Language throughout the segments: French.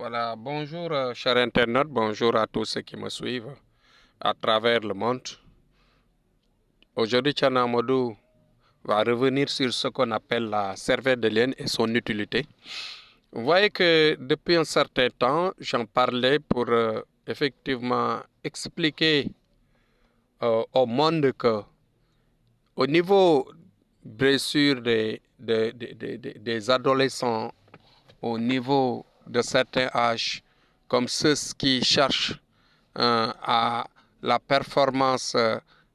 Voilà, bonjour chers internautes, bonjour à tous ceux qui me suivent à travers le monde. Aujourd'hui, Chana Amadou va revenir sur ce qu'on appelle la cervelle de lienne et son utilité. Vous voyez que depuis un certain temps, j'en parlais pour effectivement expliquer au monde que au niveau bien sûr des adolescents, au niveau de certains âges, comme ceux qui cherchent à la performance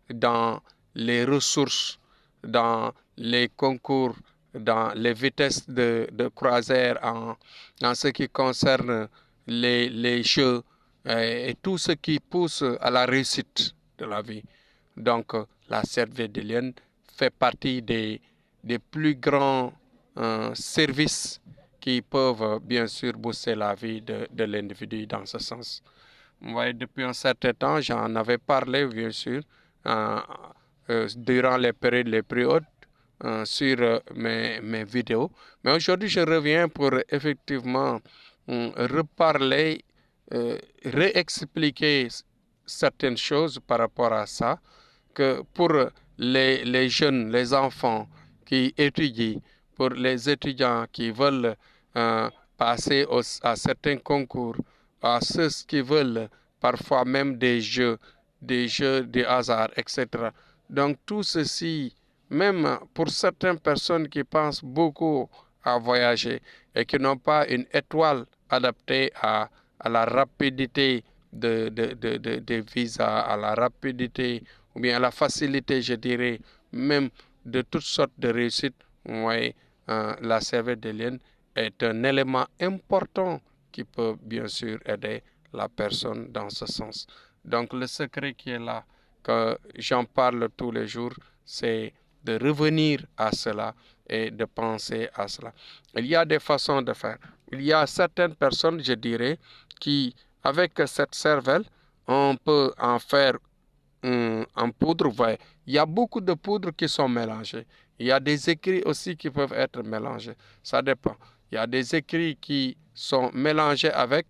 dans les ressources, dans les concours, dans les vitesses de croisière en ce qui concerne les jeux et tout ce qui pousse à la réussite de la vie. Donc, la cervelle de lienne fait partie des plus grands services qui peuvent bien sûr booster la vie de l'individu dans ce sens. Ouais, depuis un certain temps, j'en avais parlé, bien sûr, euh, durant les périodes les plus hautes sur mes vidéos. Mais aujourd'hui, je reviens pour effectivement reparler, réexpliquer certaines choses par rapport à ça, que pour les jeunes, les enfants qui étudient, pour les étudiants qui veulent passer à certains concours, à ceux qui veulent parfois même des jeux de hasard, etc. Donc tout ceci, même pour certaines personnes qui pensent beaucoup à voyager et qui n'ont pas une étoile adaptée à la rapidité des visas, à la rapidité ou bien à la facilité, je dirais, même de toutes sortes de réussites, ouais, la cervelle de lienne est un élément important qui peut bien sûr aider la personne dans ce sens. Donc le secret qui est là, que j'en parle tous les jours, c'est de revenir à cela et de penser à cela. Il y a des façons de faire. Il y a certaines personnes, je dirais, qui, avec cette cervelle, on peut en faire en poudre. Ouais. Il y a beaucoup de poudres qui sont mélangées. Il y a des écrits aussi qui peuvent être mélangés. Ça dépend. Il y a des écrits qui sont mélangés avec,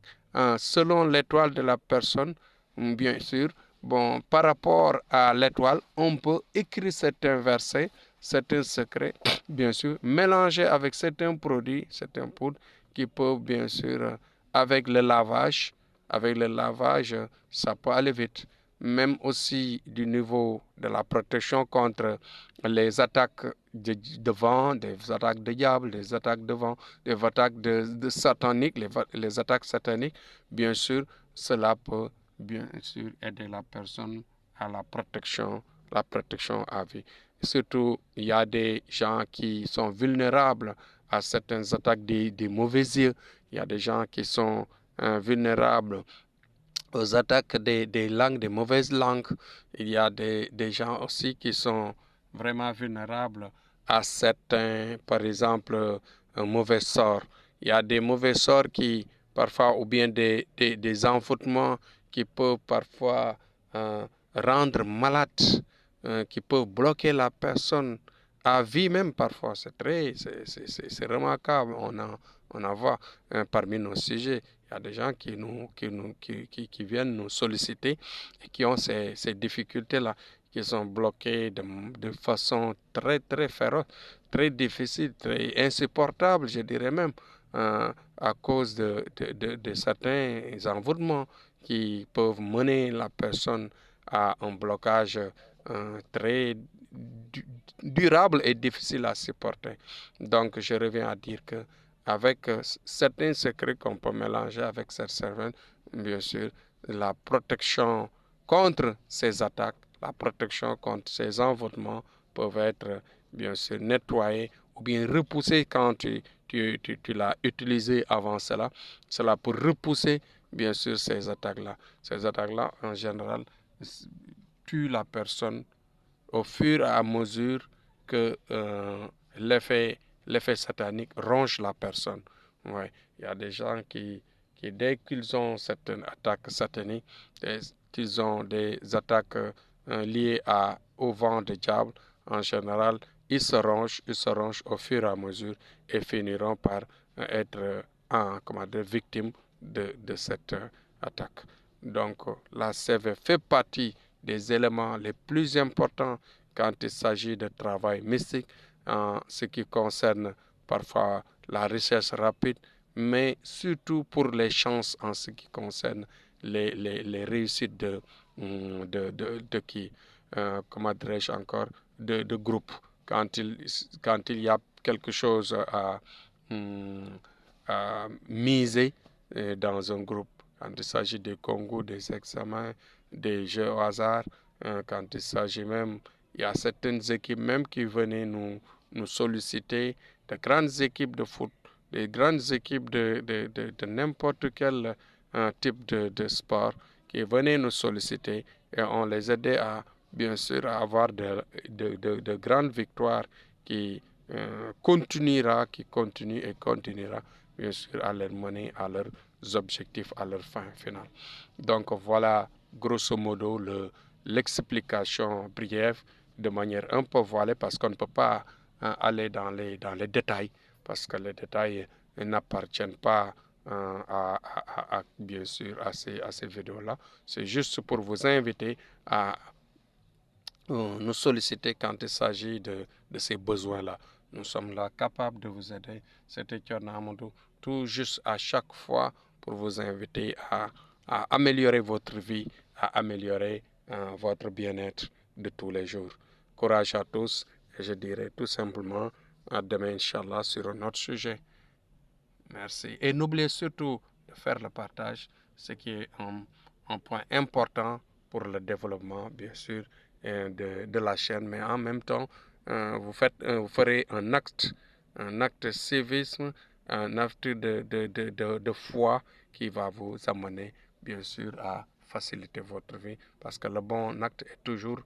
selon l'étoile de la personne, bien sûr. Bon, par rapport à l'étoile, on peut écrire certains versets, certains secrets, bien sûr, mélangés avec certains produits, certains poudres qui peuvent, bien sûr, avec le lavage, ça peut aller vite. Même aussi du niveau de la protection contre les attaques de vent, des attaques de diable, des attaques de vent, des attaques de sataniques, les attaques sataniques, bien sûr, cela peut bien sûr aider la personne à la protection à vie. Surtout, il y a des gens qui sont vulnérables à certaines attaques des mauvais yeux. Il y a des gens qui sont vulnérables aux attaques des langues, des mauvaises langues. Il y a des gens aussi qui sont vraiment vulnérables à certains, par exemple, un mauvais sort. Il y a des mauvais sorts qui, parfois, ou bien des envoûtements qui peuvent parfois rendre malade, qui peuvent bloquer la personne à vie même parfois. C'est remarquable. On en voit parmi nos sujets. Il y a des gens qui viennent nous solliciter et qui ont ces difficultés-là, qui sont bloqués de façon très féroce, très difficile, très insupportable, je dirais même, à cause de certains envoûtements qui peuvent mener la personne à un blocage très durable et difficile à supporter. Donc, je reviens à dire que avec certains secrets qu'on peut mélanger avec cette cervelle, bien sûr, la protection contre ces attaques, la protection contre ces envoûtements peuvent être bien sûr nettoyés ou bien repoussés quand tu l'as utilisé avant cela. Cela pour repousser bien sûr ces attaques-là. Ces attaques-là, en général, tuent la personne au fur et à mesure que l'effet satanique ronge la personne. Ouais. Il y a des gens qui dès qu'ils ont certaines attaques sataniques, qu'ils ont des attaques liées au vent du diable, en général, ils se rongent au fur et à mesure et finiront par être comment dire, victimes de cette attaque. Donc, la CV fait partie des éléments les plus importants quand il s'agit de travail mystique, en ce qui concerne parfois la recherche rapide, mais surtout pour les chances en ce qui concerne les réussites de qui, comment dirais-je encore, de groupe. Quand il y a quelque chose à miser dans un groupe, quand il s'agit des concours, des examens, des jeux au hasard, quand il s'agit même, il y a certaines équipes même qui venaient nous solliciter, de grandes équipes de foot, des grandes équipes de n'importe quel type de sport qui venaient nous solliciter et on les aidait à, bien sûr, à avoir de grandes victoires qui qui continue et continuera, bien sûr, à leur mener à leurs objectifs, à leur fin finale. Donc voilà, grosso modo, l'explication briève de manière un peu voilée parce qu'on ne peut pas aller dans les détails parce que les détails n'appartiennent pas bien sûr à ces vidéos-là. C'est juste pour vous inviter à nous solliciter quand il s'agit de ces besoins-là. Nous sommes là capables de vous aider. C'était Thierno Amadou, tout juste à chaque fois pour vous inviter à améliorer votre vie, à améliorer votre bien-être de tous les jours. Courage à tous et je dirais tout simplement à demain, Inch'Allah, sur un autre sujet. Merci. Et n'oubliez surtout de faire le partage, ce qui est un point important pour le développement, bien sûr, de la chaîne. Mais en même temps, vous ferez un acte de civisme, un acte de foi qui va vous amener, bien sûr, à faciliter votre vie. Parce que le bon acte est toujours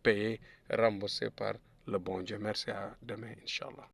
payé, remboursé par le bon Dieu. Merci à demain, Inch'Allah.